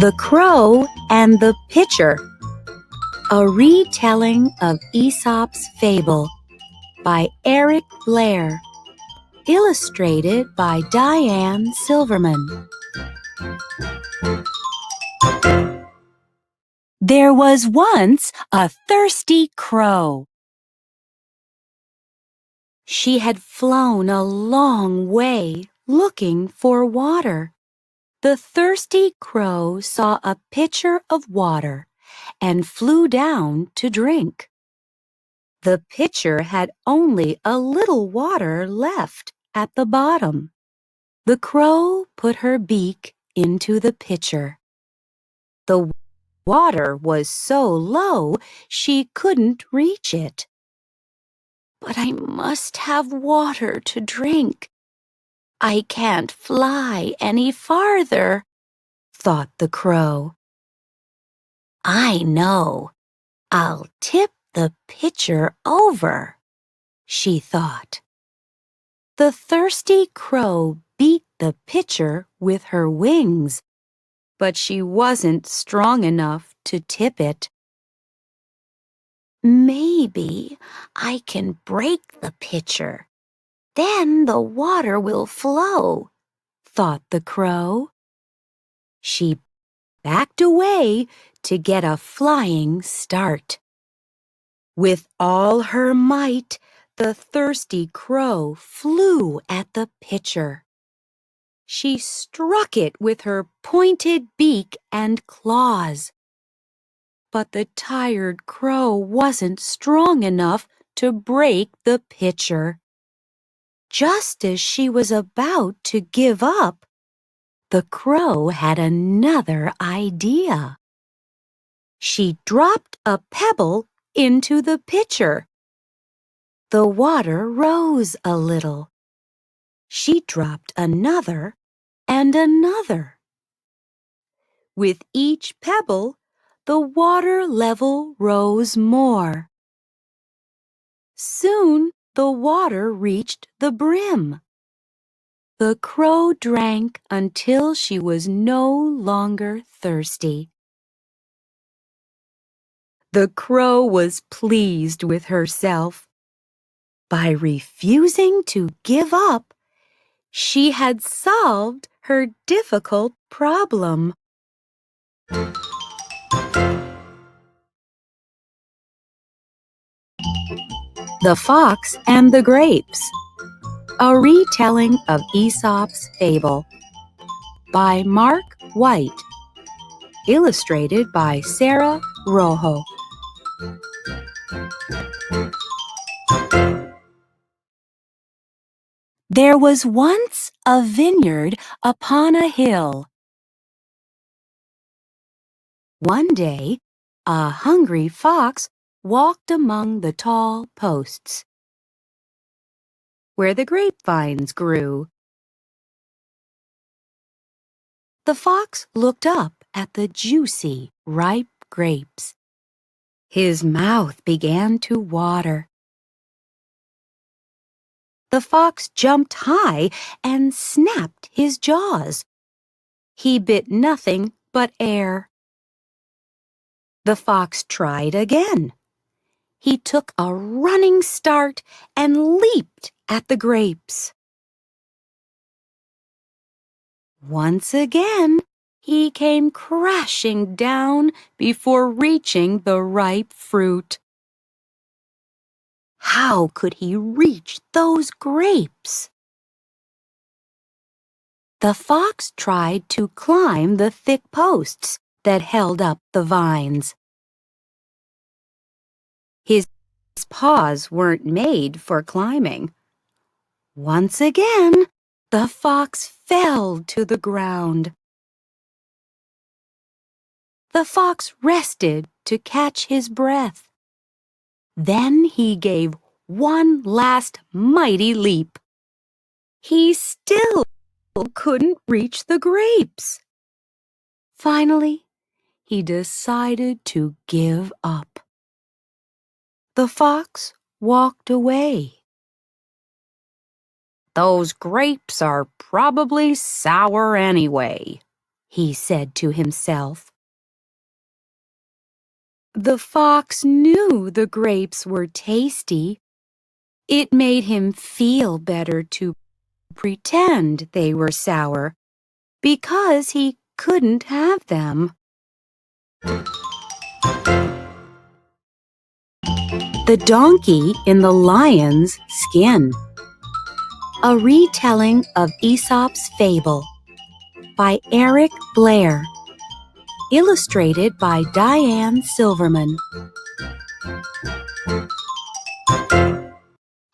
The Crow and the Pitcher, a retelling of Aesop's Fable by Eric Blair, illustrated by Diane Silverman. There was once a thirsty crow. She had flown a long way looking for water. The thirsty crow saw a pitcher of water and flew down to drink. The pitcher had only a little water left at the bottom. The crow put her beak into the pitcher. The water was so low she couldn't reach it. "But I must have water to drink. I can't fly any farther," thought the crow. "I know. I'll tip the pitcher over," she thought. The thirsty crow beat the pitcher with her wings, but she wasn't strong enough to tip it. "Maybe I can break the pitcher. Then the water will flow," thought the crow. She backed away to get a flying start. With all her might, the thirsty crow flew at the pitcher. She struck it with her pointed beak and claws. But the tired crow wasn't strong enough to break the pitcher. Just as she was about to give up, the crow had another idea. She dropped a pebble into the pitcher. The water rose a little. She dropped another and another. With each pebble, the water level rose more. Soon the water reached the brim. The crow drank until she was no longer thirsty. The crow was pleased with herself. By refusing to give up, she had solved her difficult problem. The Fox and the Grapes, a retelling of Aesop's Fable by Mark White, illustrated by Sarah Rojo. There was once a vineyard upon a hill. One day, a hungry fox walked among the tall posts, where the grapevines grew. The fox looked up at the juicy, ripe grapes. His mouth began to water. The fox jumped high and snapped his jaws. He bit nothing but air. The fox tried again. He took a running start and leaped at the grapes. Once again, he came crashing down before reaching the ripe fruit. How could he reach those grapes? The fox tried to climb the thick posts that held up the vines. His paws weren't made for climbing. Once again, the fox fell to the ground. The fox rested to catch his breath. Then he gave one last mighty leap. He still couldn't reach the grapes. Finally, he decided to give up. The fox walked away. "Those grapes are probably sour anyway," he said to himself. The fox knew the grapes were tasty. It made him feel better to pretend they were sour because he couldn't have them. The Donkey in the Lion's Skin. A retelling of Aesop's Fable by Eric Blair. Illustrated by Diane Silverman.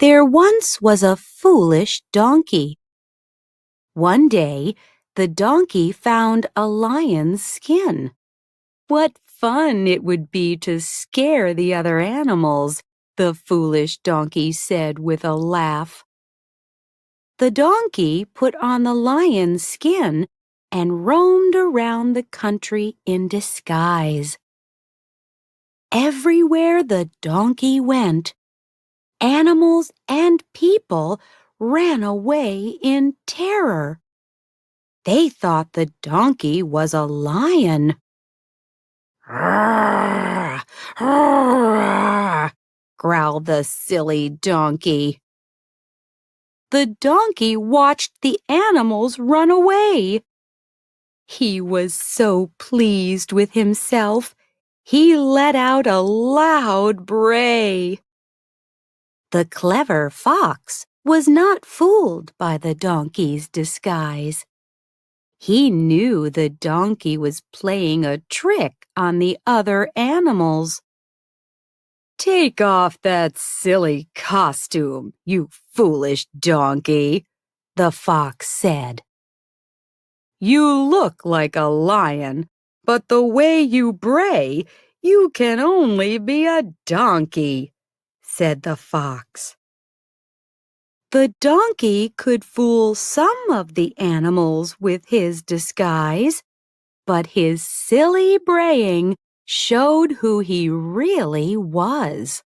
There once was a foolish donkey. One day, the donkey found a lion's skin. What fun it would be to scare the other animals, the foolish donkey said with a laugh. The donkey put on the lion's skin and roamed around the country in disguise. Everywhere the donkey went, animals and people ran away in terror. They thought the donkey was a lion. "Arrgh, arrgh," growled the silly donkey. The donkey watched the animals run away. He was so pleased with himself, he let out a loud bray. The clever fox was not fooled by the donkey's disguise. He knew the donkey was playing a trick on the other animals. "Take off that silly costume, you foolish donkey," the fox said. "You look like a lion, but the way you bray, you can only be a donkey," said the fox. The donkey could fool some of the animals with his disguise, but his silly braying showed who he really was.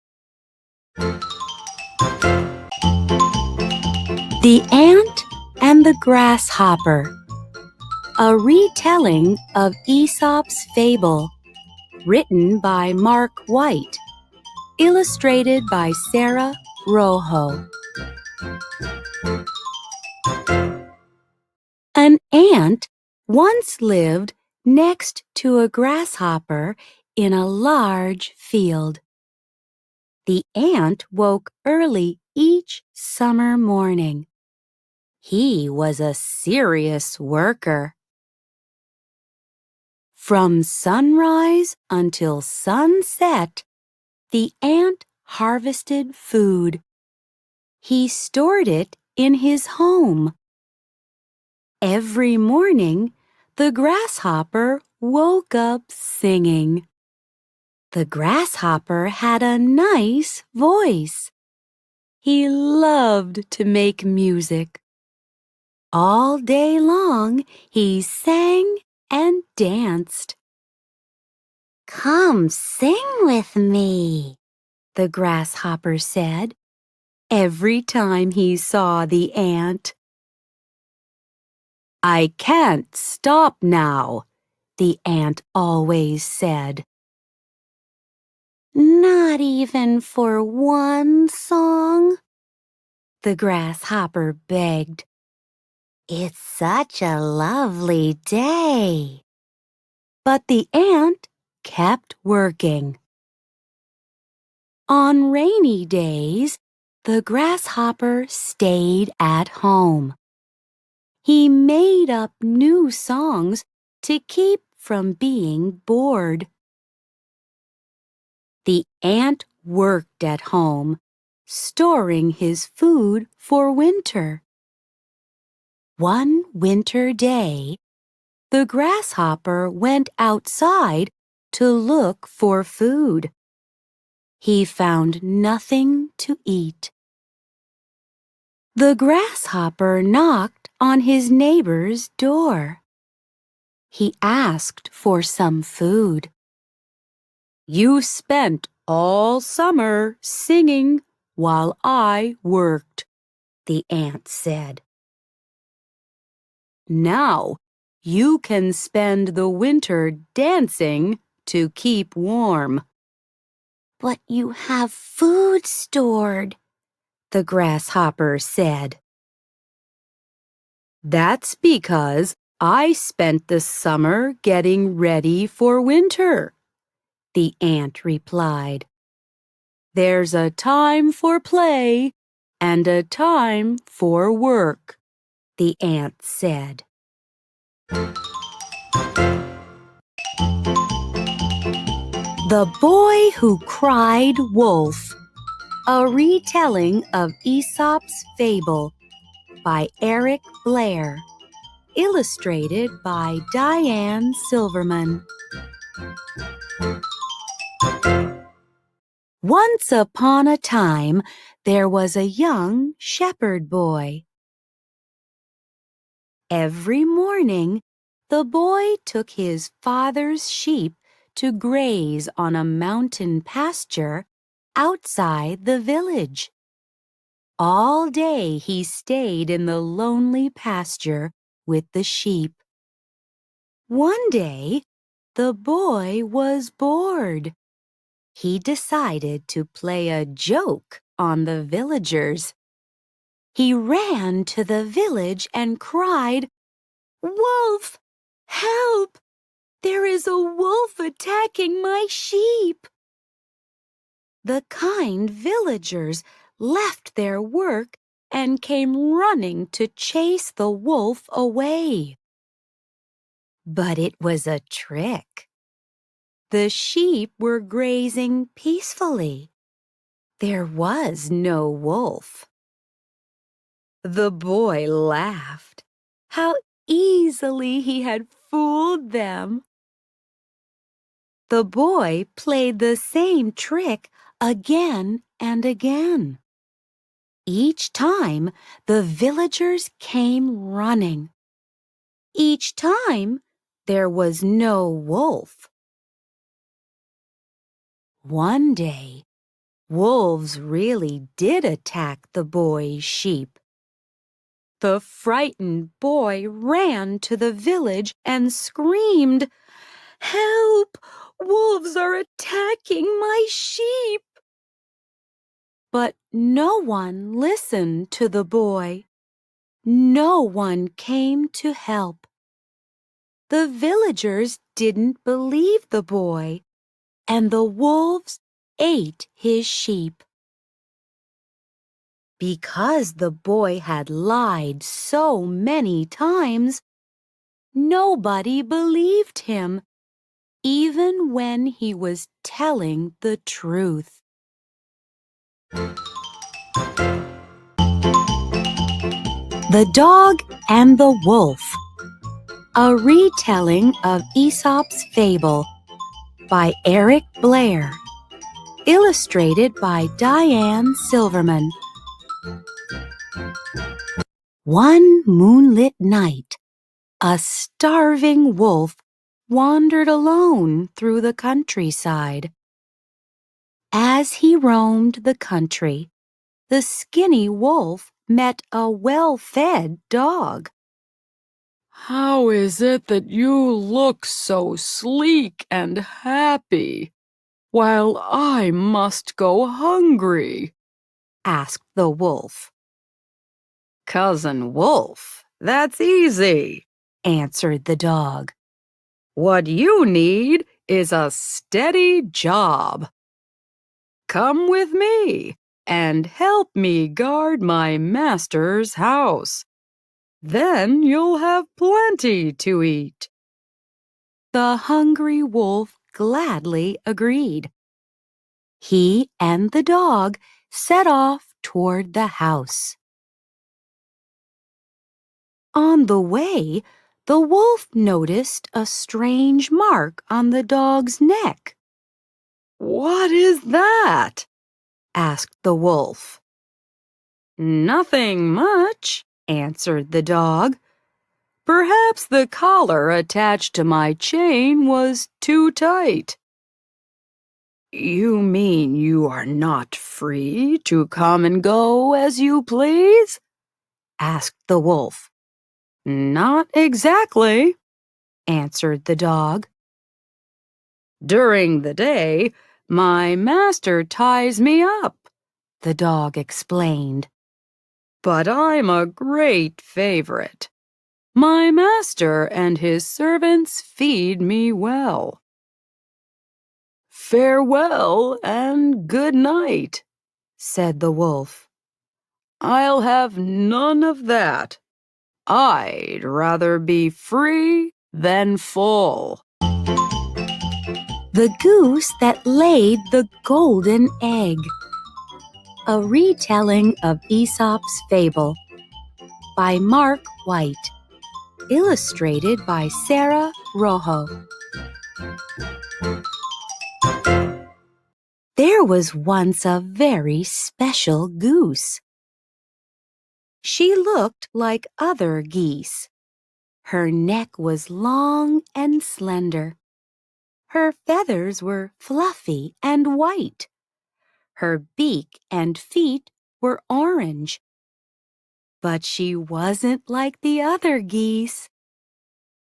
The Ant and the Grasshopper. A retelling of Aesop's Fable, written by Mark White, illustrated by Sarah Rojo. An ant once lived next to a grasshopper in a large field. The ant woke early each summer morning. He was a serious worker. From sunrise until sunset, the ant harvested food. He stored it in his home. Every morning, the grasshopper woke up singing. The grasshopper had a nice voice. He loved to make music. All day long, he sang and danced. "Come sing with me," the grasshopper said, every time he saw the ant. "I can't stop now," the ant always said. "Not even for one song?" the grasshopper begged. "It's such a lovely day." But the ant kept working. On rainy days, the grasshopper stayed at home. He made up new songs to keep from being bored. The ant worked at home, storing his food for winter. One winter day, the grasshopper went outside to look for food. He found nothing to eat. The grasshopper knocked on his neighbor's door. He asked for some food. "You spent all summer singing while I worked," the ant said. "Now You can spend the winter dancing to keep warm. But you have food stored, the grasshopper said. That's because I spent the summer getting ready for winter, the ant replied. There's a time for play and a time for work, the ant said. The Boy Who Cried Wolf, a retelling of Aesop's Fable by Eric Blair, illustrated by Diane Silverman. Once upon a time, there was a young shepherd boy. Every morning, the boy took his father's sheep to graze on a mountain pasture outside the village. All day he stayed in the lonely pasture with the sheep. One day, the boy was bored. He decided to play a joke on the villagers. He ran to the village and cried, "Wolf! Help! There is a wolf attacking my sheep!" The kind villagers left their work and came running to chase the wolf away. But it was a trick. The sheep were grazing peacefully. There was no wolf. The boy laughed. How easily he had fooled them. The boy played the same trick again and again. Each time, the villagers came running. Each time, there was no wolf. One day, wolves really did attack the boy's sheep. The frightened boy ran to the village and screamed, "Help! Wolves are attacking my sheep!" But no one listened to the boy. No one came to help. The villagers didn't believe the boy, and the wolves ate his sheep. Because the boy had lied so many times, nobody believed him, even when he was telling the truth. The Dog and the Wolf, a retelling of Aesop's Fable by Eric Blair, illustrated by Diane Silverman. One moonlit night, a starving wolf wandered alone through the countryside. As he roamed the country, the skinny wolf met a well-fed dog. "How is it that you look so sleek and happy, while I must go hungry?" asked the wolf. "Cousin Wolf, that's easy," answered the dog. "What you need is a steady job. Come with me and help me guard my master's house. Then you'll have plenty to eat." The hungry wolf gladly agreed. He and the dog set off toward the house. On the way, the wolf noticed a strange mark on the dog's neck. "What is that?" asked the wolf. "Nothing much," answered the dog. "Perhaps the collar attached to my chain was too tight." "You mean you are not free to come and go as you please?" asked the wolf. "Not exactly. answered the dog. During the day, my master ties me up, the dog explained. But I'm a great favorite. My master and his servants feed me well. Farewell and good night, said the wolf. I'll have none of that. I'd rather be free than full. The Goose That Laid the Golden Egg. A retelling of Aesop's Fable by Mark White. Illustrated by Sarah Rojo. There was once a very special goose. She looked like other geese. Her neck was long and slender. Her feathers were fluffy and white. Her beak and feet were orange. But she wasn't like the other geese.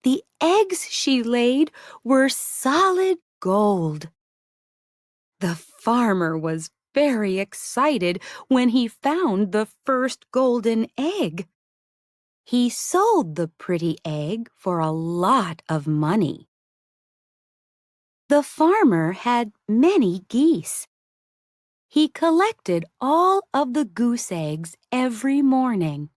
The eggs she laid were solid gold. The farmer was very excited when he found the first golden egg. He sold the pretty egg for a lot of money. The farmer had many geese. He collected all of the goose eggs every morning.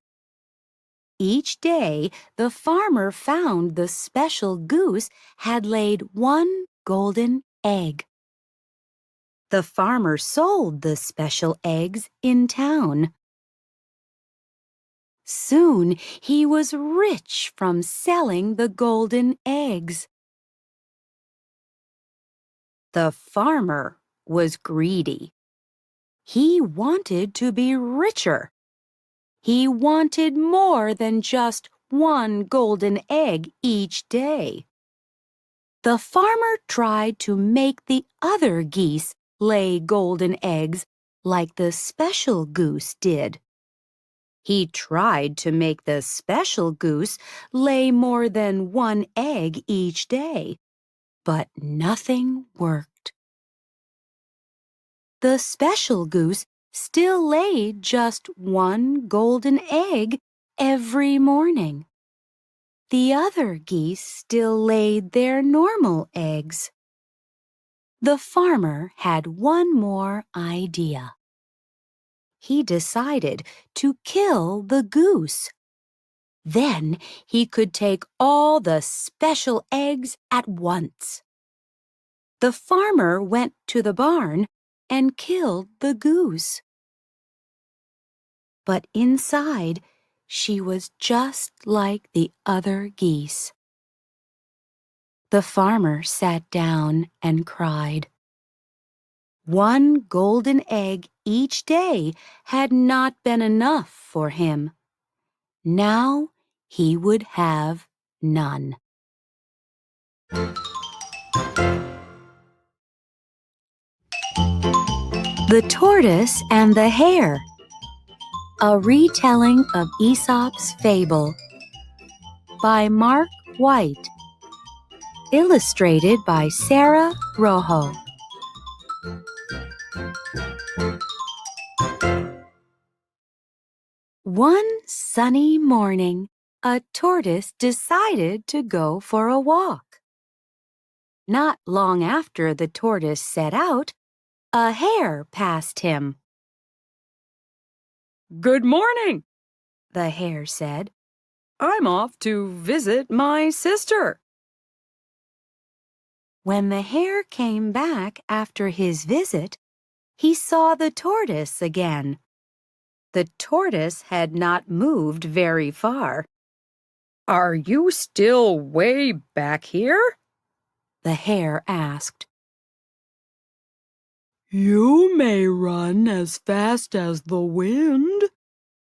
Each day, the farmer found the special goose had laid one golden egg. The farmer sold the special eggs in town. Soon he was rich from selling the golden eggs. The farmer was greedy. He wanted to be richer. He wanted more than just one golden egg each day. The farmer tried to make the other geese lay golden eggs like the special goose did. He tried to make the special goose lay more than one egg each day, but nothing worked. The special goose still laid just one golden egg every morning. The other geese still laid their normal eggs. The farmer had one more idea. He decided to kill the goose. Then he could take all the special eggs at once. The farmer went to the barn and killed the goose. But inside, she was just like the other geese. The farmer sat down and cried. One golden egg each day had not been enough for him. Now he would have none. The Tortoise and the Hare. A retelling of Aesop's Fable by Mark White. Illustrated by Sarah Rojo. One sunny morning, a tortoise decided to go for a walk. Not long after the tortoise set out, a hare passed him. Good morning, The hare said. I'm off to visit my sister. When the hare came back after his visit, he saw the tortoise again. The tortoise had not moved very far. Are you still way back here? The hare asked. You may run as fast as the wind,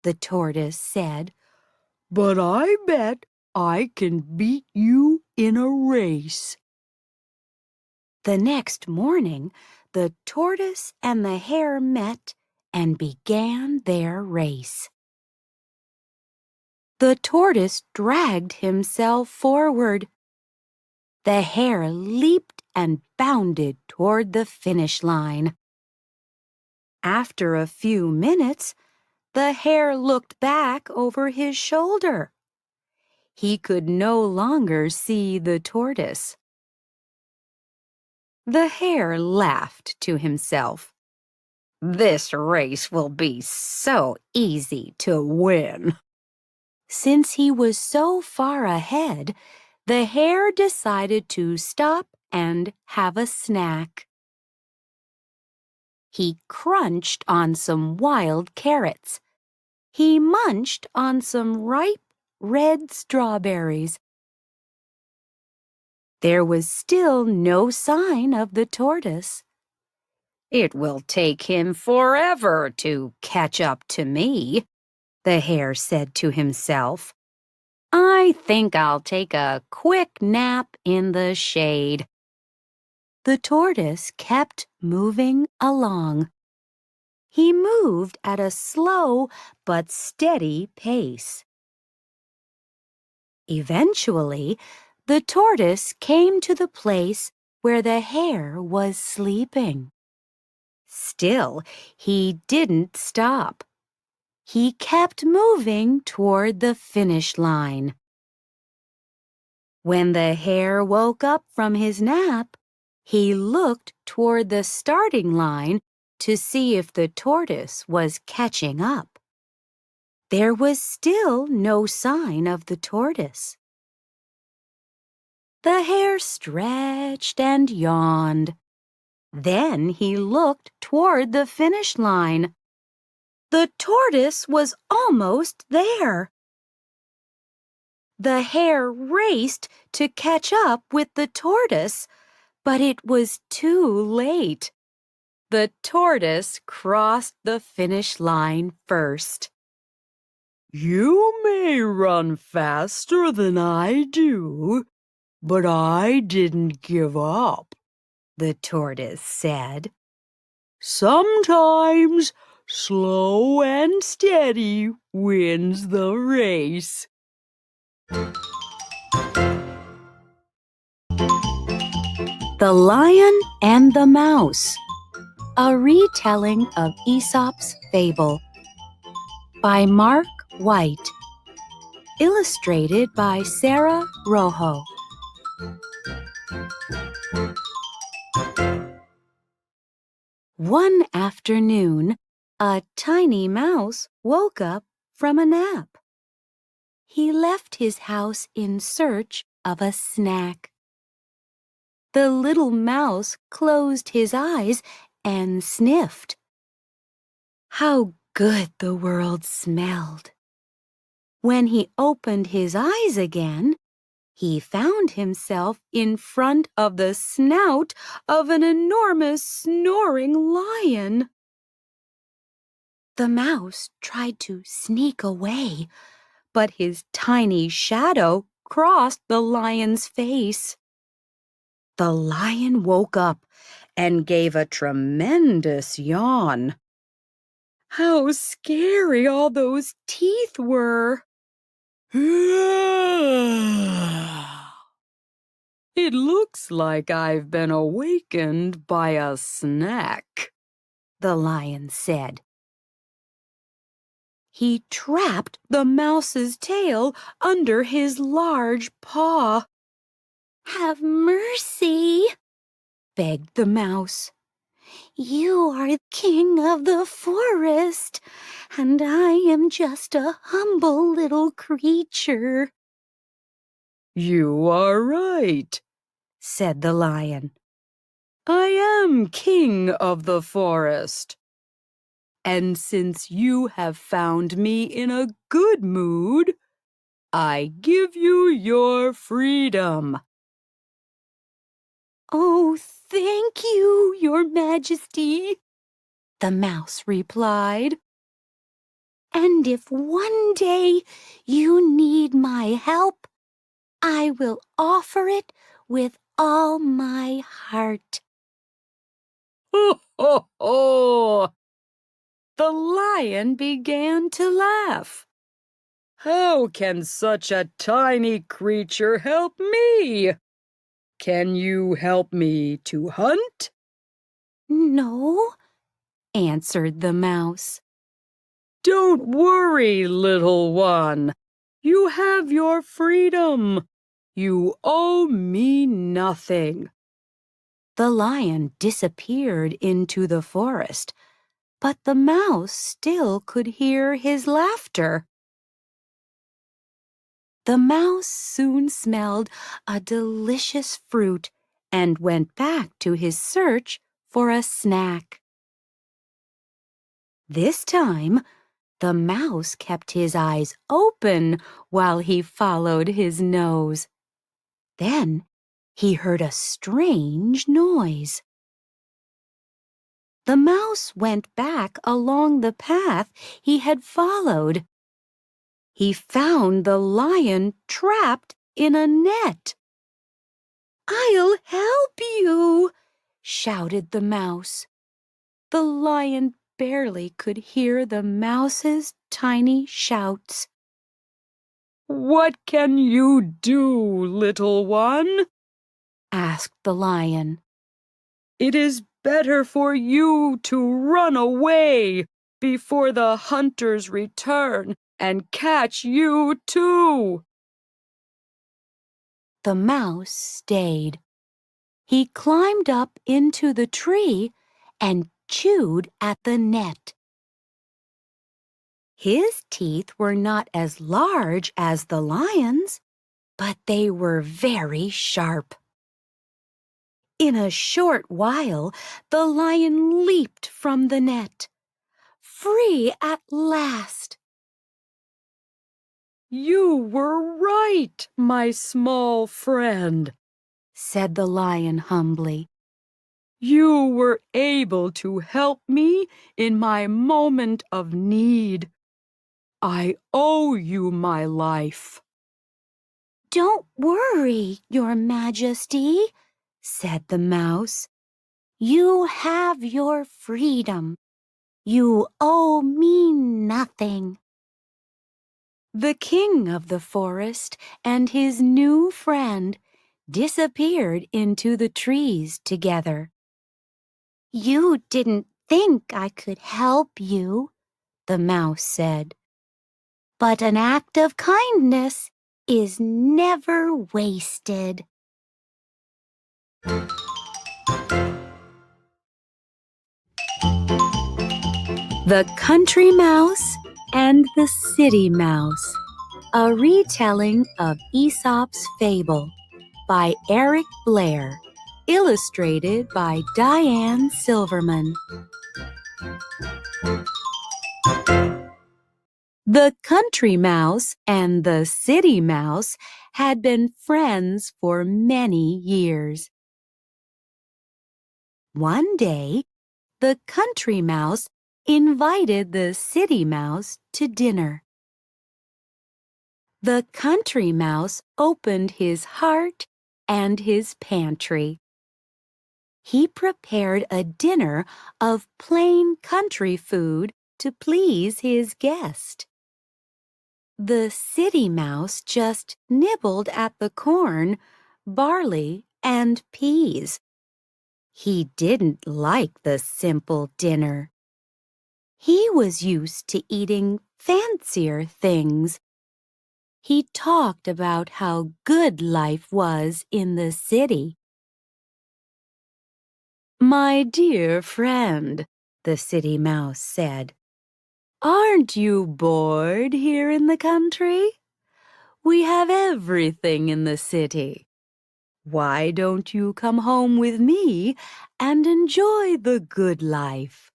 The tortoise said. but I bet I can beat you in a race. The next morning, the tortoise and the hare met and began their race. The tortoise dragged himself forward. The hare leaped and bounded toward the finish line. After a few minutes, the hare looked back over his shoulder. He could no longer see the tortoise. The hare laughed to himself. "This race will be so easy to win." Since he was so far ahead, the hare decided to stop and have a snack. He crunched on some wild carrots. He munched on some ripe red strawberries. There was still no sign of the tortoise. "It will take him forever to catch up to me," the hare said to himself. "I think I'll take a quick nap in the shade." The tortoise kept moving along. He moved at a slow but steady pace. Eventually, the tortoise came to the place where the hare was sleeping. Still, he didn't stop. He kept moving toward the finish line. When the hare woke up from his nap, he looked toward the starting line to see if the tortoise was catching up. There was still no sign of the tortoise. The hare stretched and yawned. Then he looked toward the finish line. The tortoise was almost there. The hare raced to catch up with the tortoise, but it was too late. The tortoise crossed the finish line first. "You may run faster than I do, but I didn't give up," the tortoise said. "Sometimes slow and steady wins the race." The Lion and the Mouse, a retelling of Aesop's Fable, by Mark White, illustrated by Sarah Rojo. One afternoon, a tiny mouse woke up from a nap. He left his house in search of a snack. The little mouse closed his eyes and sniffed. How good the world smelled! When he opened his eyes again, he found himself in front of the snout of an enormous snoring lion. The mouse tried to sneak away, but his tiny shadow crossed the lion's face. The lion woke up and gave a tremendous yawn. How scary all those teeth were! "It looks like I've been awakened by a snack," the lion said. He trapped the mouse's tail under his large paw. "Have mercy," begged the mouse. "You are king of the forest, and I am just a humble little creature." "You are right," said the lion. "I am king of the forest. And since you have found me in a good mood, I give you your freedom." "Oh, thank you, your majesty," the mouse replied. "And if one day you need my help, I will offer it with all my heart." "Ho, ho, ho!" The lion began to laugh. "How can such a tiny creature help me? Can you help me to hunt? No, answered the mouse. Don't worry, little one. You have your freedom. You owe me nothing. The lion disappeared into the forest, but the mouse still could hear his laughter. The mouse soon smelled a delicious fruit and went back to his search for a snack. This time, the mouse kept his eyes open while he followed his nose. Then he heard a strange noise. The mouse went back along the path he had followed. He found the lion trapped in a net. "I'll help you," shouted the mouse. The lion barely could hear the mouse's tiny shouts. What can you do, little one? Asked the lion. It is better for you to run away before the hunters return and catch you too. The mouse stayed. He climbed up into the tree and chewed at the net. His teeth were not as large as the lion's, but they were very sharp. In a short while, the lion leaped from the net. Free at last! You were right, my small friend, said the lion humbly. You were able to help me in my moment of need. I owe you my life. Don't worry, Your Majesty, said the mouse. You have your freedom. You owe me nothing. The king of the forest and his new friend disappeared into the trees together. You didn't think I could help you, the mouse said. But an act of kindness is never wasted. The Country Mouse and the City Mouse, a retelling of Aesop's Fable by Eric Blair, illustrated by Diane Silverman. The Country Mouse and the City Mouse had been friends for many years. One day, the Country Mouse invited the City Mouse to dinner. The Country Mouse opened his heart and his pantry. He prepared a dinner of plain country food to please his guest. The City Mouse just nibbled at the corn, barley, and peas. He didn't like the simple dinner. He was used to eating fancier things. He talked about how good life was in the city. "My dear friend," the City Mouse said, "aren't you bored here in the country? We have everything in the city. Why don't you come home with me and enjoy the good life?"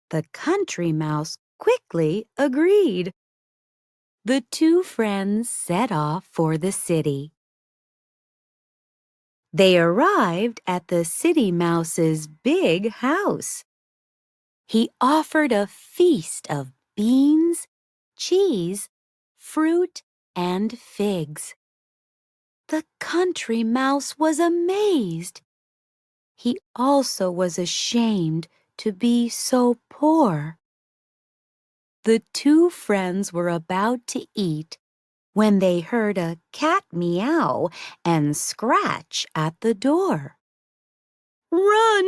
The Country Mouse quickly agreed. The two friends set off for the city. They arrived at the City Mouse's big house. He offered a feast of beans, cheese, fruit, and figs. The Country Mouse was amazed. He also was ashamed to be so poor. The two friends were about to eat when they heard a cat meow and scratch at the door. "Run!"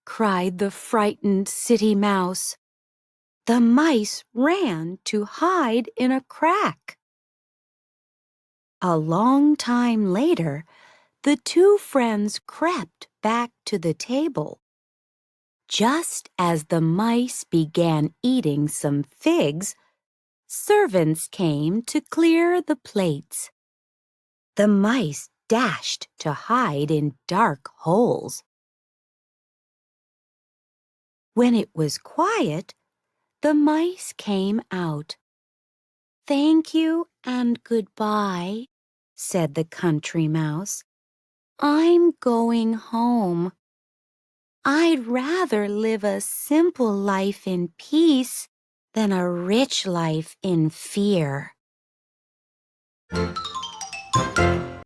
cried the frightened city mouse. The mice ran to hide in a crack. A long time later, the two friends crept back to the table. Just as the mice began eating some figs, servants came to clear the plates. The mice dashed to hide in dark holes. When it was quiet, the mice came out. "Thank you and goodbye," said the country mouse. "I'm going home. I'd rather live a simple life in peace than a rich life in fear."